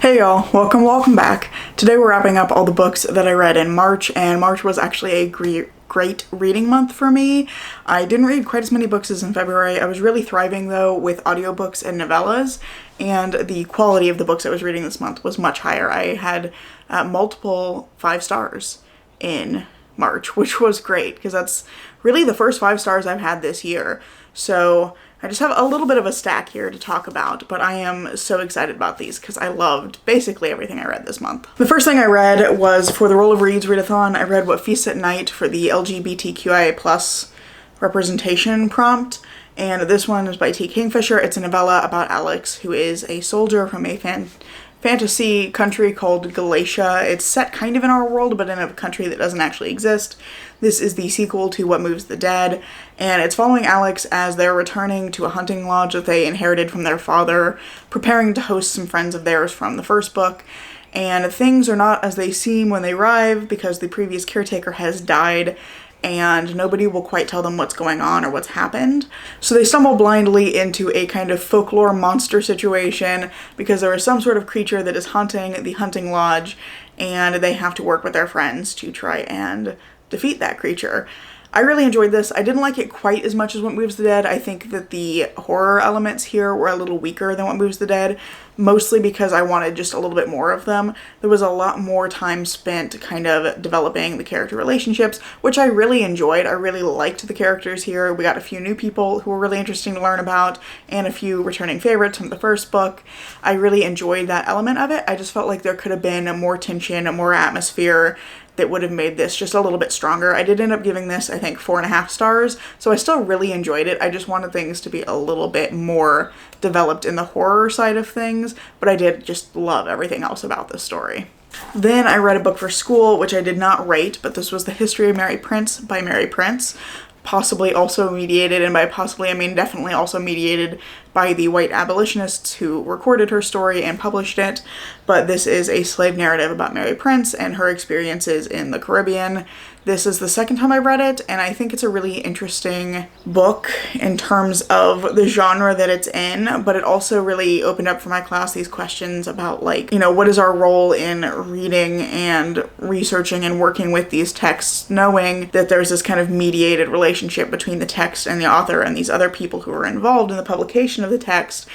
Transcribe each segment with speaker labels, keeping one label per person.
Speaker 1: Hey y'all, welcome back. Today we're wrapping up all the books that I read in March, and March was actually a great reading month for me. I didn't read quite as many books as in February. I was really thriving though with audiobooks and novellas, and the quality of the books I was reading this month was much higher. I had multiple 5 stars in March, which was great because that's really the first 5 stars I've had this year. So I just have a little bit of a stack here to talk about, but I am so excited about these because I loved basically everything I read this month. The first thing I read was for the Roll of Reads readathon. I read What Feasts at Night for the LGBTQIA+ representation prompt, and this one is by T. Kingfisher. It's a novella about Alex, who is a soldier from a fantasy country called Galatia. It's set kind of in our world, but in a country that doesn't actually exist. This is the sequel to What Moves the Dead, and it's following Alex as they're returning to a hunting lodge that they inherited from their father, preparing to host some friends of theirs from the first book. And things are not as they seem when they arrive because the previous caretaker has died, and nobody will quite tell them what's going on or what's happened. So they stumble blindly into a kind of folklore monster situation because there is some sort of creature that is haunting the hunting lodge, and they have to work with their friends to try and defeat that creature. I really enjoyed this. I didn't like it quite as much as What Moves the Dead. I think that the horror elements here were a little weaker than What Moves the Dead, mostly because I wanted just a little bit more of them. There was a lot more time spent kind of developing the character relationships, which I really enjoyed. I really liked the characters here. We got a few new people who were really interesting to learn about, and a few returning favorites from the first book. I really enjoyed that element of it. I just felt like there could have been more tension, more atmosphere, that would have made this just a little bit stronger. I did end up giving this, I think, 4.5 stars, so I still really enjoyed it. I just wanted things to be a little bit more developed in the horror side of things, but I did just love everything else about this story. Then I read a book for school, which I did not rate, but this was The History of Mary Prince by Mary Prince, possibly also mediated, and by possibly I mean definitely also mediated by the white abolitionists who recorded her story and published it. But this is a slave narrative about Mary Prince and her experiences in the Caribbean. This is the second time I read it, and I think it's a really interesting book in terms of the genre that it's in, but it also really opened up for my class these questions about, like, you know, what is our role in reading and researching and working with these texts, knowing that there's this kind of mediated relationship between the text and the author and these other people who are involved in the publication of the text,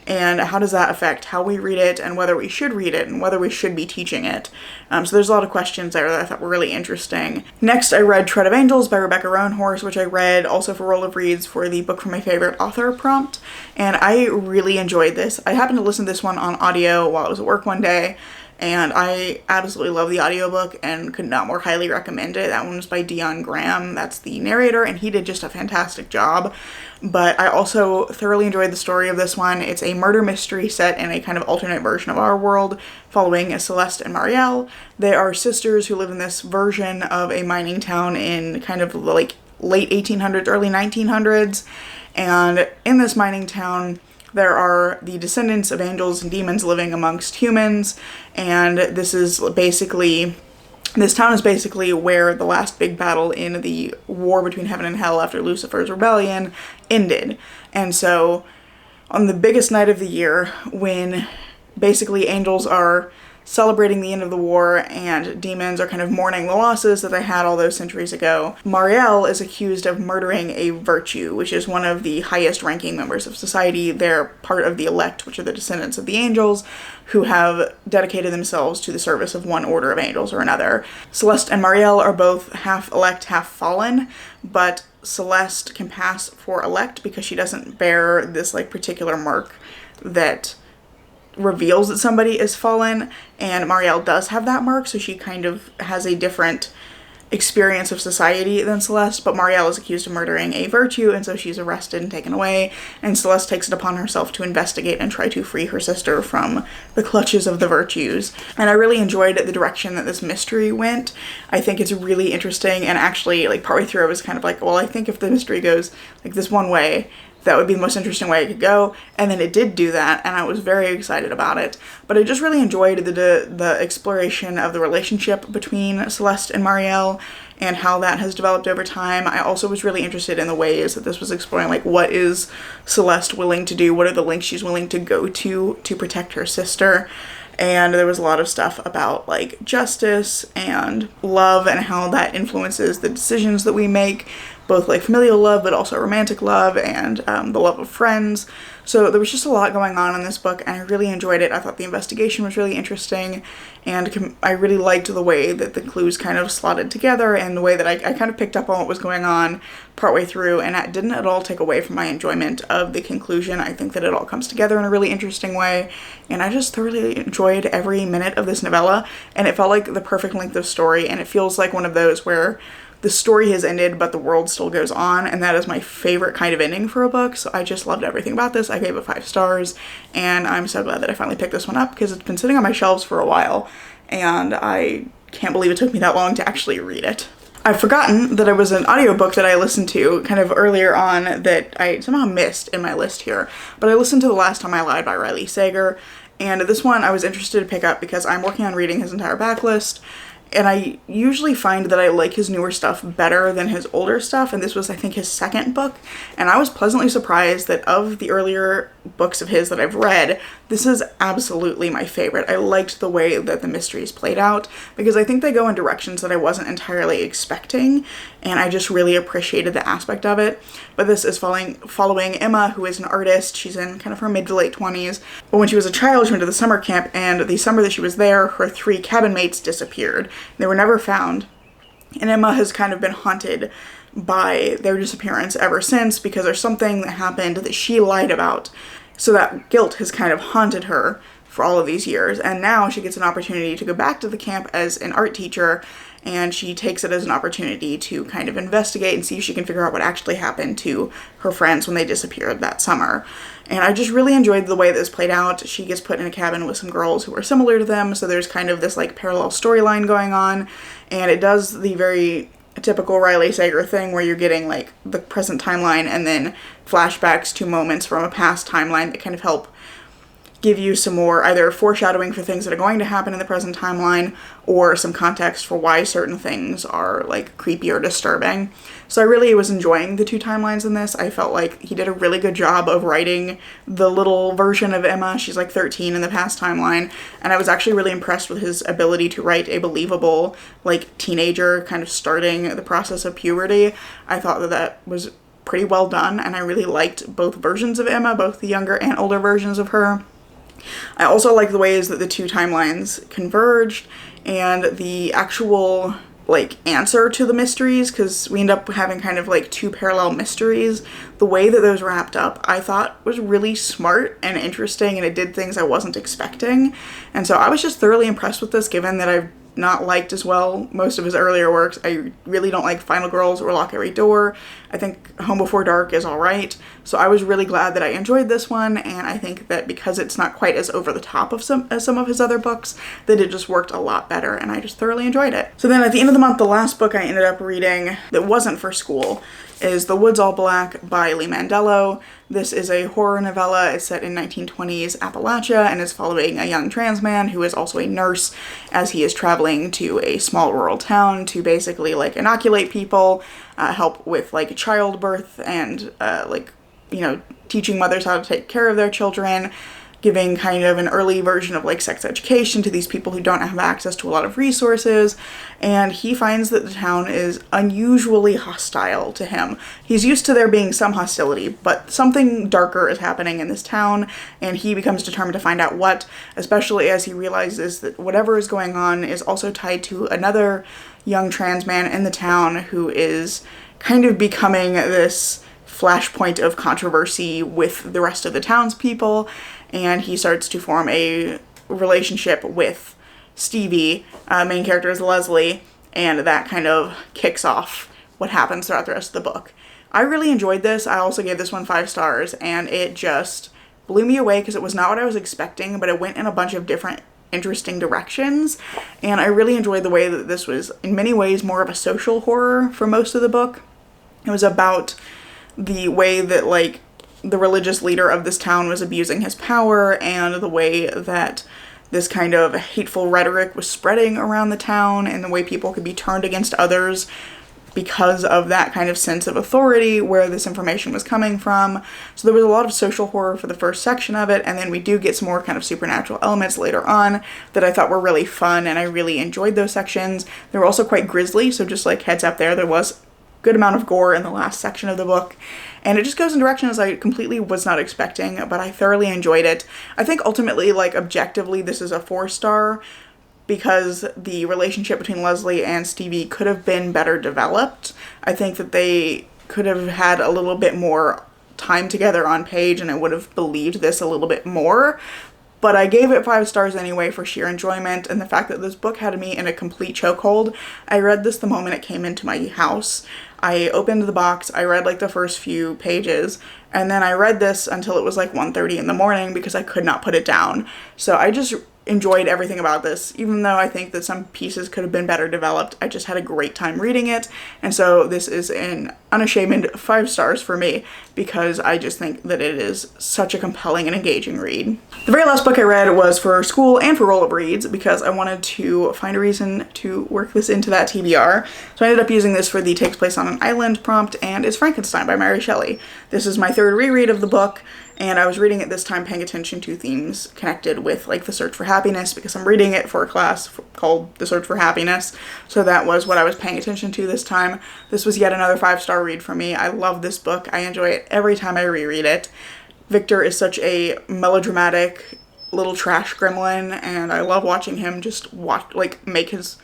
Speaker 1: and how does that affect how we read it and whether we should read it and whether we should be teaching it. So there's a lot of questions there that I thought were really interesting. Next, I read Tread of Angels by Rebecca Roanhorse, which I read also for Roll of Reads for the Book from My Favorite Author prompt, and I really enjoyed this. I happened to listen to this one on audio while I was at work one day, and I absolutely love the audiobook and could not more highly recommend it. That one was by Dion Graham. That's the narrator, and he did just a fantastic job. But I also thoroughly enjoyed the story of this one. It's a murder mystery set in a kind of alternate version of our world, following Celeste and Marielle. They are sisters who live in this version of a mining town in kind of like late 1800s, early 1900s. And in this mining town, there are the descendants of angels and demons living amongst humans, and this town is basically where the last big battle in the war between heaven and hell after Lucifer's rebellion ended. And so on the biggest night of the year, when basically angels are celebrating the end of the war and demons are kind of mourning the losses that they had all those centuries ago, Marielle is accused of murdering a virtue, which is one of the highest ranking members of society. They're part of the elect, which are the descendants of the angels, who have dedicated themselves to the service of one order of angels or another. Celeste and Marielle are both half elect, half fallen, but Celeste can pass for elect because she doesn't bear this like particular mark that reveals that somebody is fallen, and Marielle does have that mark, so she kind of has a different experience of society than Celeste, but Marielle is accused of murdering a virtue, and so she's arrested and taken away, and Celeste takes it upon herself to investigate and try to free her sister from the clutches of the virtues. And I really enjoyed the direction that this mystery went. I think it's really interesting, and actually, like, partway through I was kind of like, well, I think if the mystery goes like this one way, that would be the most interesting way it could go, and then it did do that, and I was very excited about it. But I just really enjoyed the exploration of the relationship between Celeste and Marielle and how that has developed over time. I also was really interested in the ways that this was exploring, like, what is Celeste willing to do? What are the lengths she's willing to go to protect her sister? And there was a lot of stuff about like justice and love and how that influences the decisions that we make, both like familial love but also romantic love and the love of friends. So there was just a lot going on in this book, and I really enjoyed it. I thought the investigation was really interesting, and I really liked the way that the clues kind of slotted together, and the way that I kind of picked up on what was going on partway through, and that didn't at all take away from my enjoyment of the conclusion. I think that it all comes together in a really interesting way, and I just thoroughly enjoyed every minute of this novella, and it felt like the perfect length of story, and it feels like one of those where the story has ended, but the world still goes on, and that is my favorite kind of ending for a book, so I just loved everything about this. I gave it 5 stars, and I'm so glad that I finally picked this one up, because it's been sitting on my shelves for a while, and I can't believe it took me that long to actually read it. I've forgotten that it was an audiobook that I listened to kind of earlier on that I somehow missed in my list here, but I listened to The Last Time I Lied by Riley Sager, and this one I was interested to pick up because I'm working on reading his entire backlist, and I usually find that I like his newer stuff better than his older stuff, and this was, I think, his second book, and I was pleasantly surprised that of the earlier books of his that I've read, this is absolutely my favorite. I liked the way that the mysteries played out, because I think they go in directions that I wasn't entirely expecting, and I just really appreciated the aspect of it. But this is following Emma, who is an artist. She's in kind of her mid to late 20s, but when she was a child, she went to the summer camp, and the summer that she was there, her 3 cabin mates disappeared. They were never found, and Emma has kind of been haunted by their disappearance ever since, because there's something that happened that she lied about. So that guilt has kind of haunted her for all of these years, and now she gets an opportunity to go back to the camp as an art teacher, and she takes it as an opportunity to kind of investigate and see if she can figure out what actually happened to her friends when they disappeared that summer. And I just really enjoyed the way this played out. She gets put in a cabin with some girls who are similar to them, so there's kind of this like parallel storyline going on, and it does the very typical Riley Sager thing where you're getting like the present timeline and then flashbacks to moments from a past timeline that kind of help give you some more either foreshadowing for things that are going to happen in the present timeline or some context for why certain things are like creepy or disturbing. So I really was enjoying the 2 timelines in this. I felt like he did a really good job of writing the little version of Emma. She's like 13 in the past timeline, and I was actually really impressed with his ability to write a believable like teenager kind of starting the process of puberty. I thought that that was pretty well done, and I really liked both versions of Emma, both the younger and older versions of her. I also like the ways that the 2 timelines converged and the actual like answer to the mysteries, because we end up having kind of like 2 parallel mysteries. The way that those wrapped up I thought was really smart and interesting, and it did things I wasn't expecting, and so I was just thoroughly impressed with this, given that I've not liked as well most of his earlier works. I really don't like Final Girls or Lock Every Door. I think Home Before Dark is alright. So I was really glad that I enjoyed this one, and I think that because it's not quite as over the top as some of his other books, that it just worked a lot better, and I just thoroughly enjoyed it. So then at the end of the month, the last book I ended up reading that wasn't for school is The Woods All Black by Lee Mandello. This is a horror novella. It's set in 1920s Appalachia and is following a young trans man who is also a nurse as he is traveling to a small rural town to basically like inoculate people, help with like childbirth and teaching mothers how to take care of their children, giving kind of an early version of like sex education to these people who don't have access to a lot of resources. And he finds that the town is unusually hostile to him. He's used to there being some hostility, but something darker is happening in this town, and he becomes determined to find out what, especially as he realizes that whatever is going on is also tied to another young trans man in the town who is kind of becoming this flashpoint of controversy with the rest of the townspeople. And he starts to form a relationship with Stevie, main character is Leslie, and that kind of kicks off what happens throughout the rest of the book. I really enjoyed this. I also gave this one 5 stars, and it just blew me away because it was not what I was expecting, but it went in a bunch of different interesting directions, and I really enjoyed the way that this was in many ways more of a social horror for most of the book. It was about the way that like the religious leader of this town was abusing his power, and the way that this kind of hateful rhetoric was spreading around the town, and the way people could be turned against others because of that kind of sense of authority where this information was coming from. So there was a lot of social horror for the first section of it, and then we do get some more kind of supernatural elements later on that I thought were really fun, and I really enjoyed those sections. They were also quite grisly, so just like heads up there was a good amount of gore in the last section of the book, and it just goes in directions I completely was not expecting, but I thoroughly enjoyed it. I think ultimately, like, objectively, this is a 4-star, because the relationship between Leslie and Stevie could have been better developed. I think that they could have had a little bit more time together on page, and I would have believed this a little bit more. But I gave it 5 stars anyway for sheer enjoyment and the fact that this book had me in a complete chokehold. I read this the moment it came into my house. I opened the box, I read like the first few pages, and then I read this until it was like 1:30 in the morning because I could not put it down. So I just enjoyed everything about this, even though I think that some pieces could have been better developed. I just had a great time reading it, and so this is an unashamed 5 stars for me because I just think that it is such a compelling and engaging read. The very last book I read was for school and for roll-up reads because I wanted to find a reason to work this into that TBR. So I ended up using this for the Takes Place on an Island prompt, and it's Frankenstein by Mary Shelley. This is my 3rd reread of the book, and I was reading it this time paying attention to themes connected with like the search for happiness because I'm reading it for a class called The Search for Happiness. So that was what I was paying attention to this time. This was yet another 5-star read for me. I love this book. I enjoy it every time I reread it. Victor is such a melodramatic little trash gremlin, and I love watching him just make his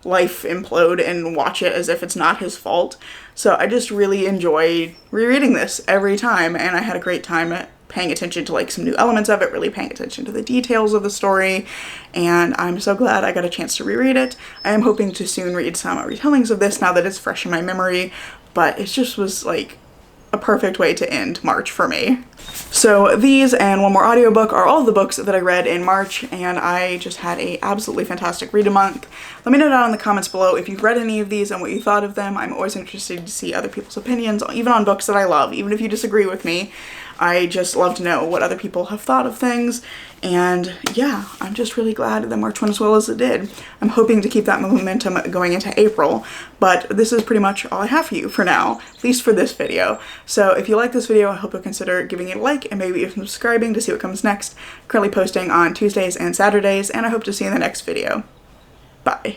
Speaker 1: life implode and watch it as if it's not his fault. So I just really enjoy rereading this every time, and I had a great time paying attention to like some new elements of it, really paying attention to the details of the story, and I'm so glad I got a chance to reread it. I am hoping to soon read some retellings of this now that it's fresh in my memory, but it just was like a perfect way to end March for me. So these and one more audiobook are all of the books that I read in March, and I just had a absolutely fantastic read a month. Let me know down in the comments below if you've read any of these and what you thought of them. I'm always interested to see other people's opinions, even on books that I love, even if you disagree with me. I just love to know what other people have thought of things, and yeah, I'm just really glad that March went as well as it did. I'm hoping to keep that momentum going into April, but this is pretty much all I have for you for now, at least for this video. So if you like this video, I hope you'll consider giving it a like and maybe even subscribing to see what comes next. I'm currently posting on Tuesdays and Saturdays, and I hope to see you in the next video. Bye.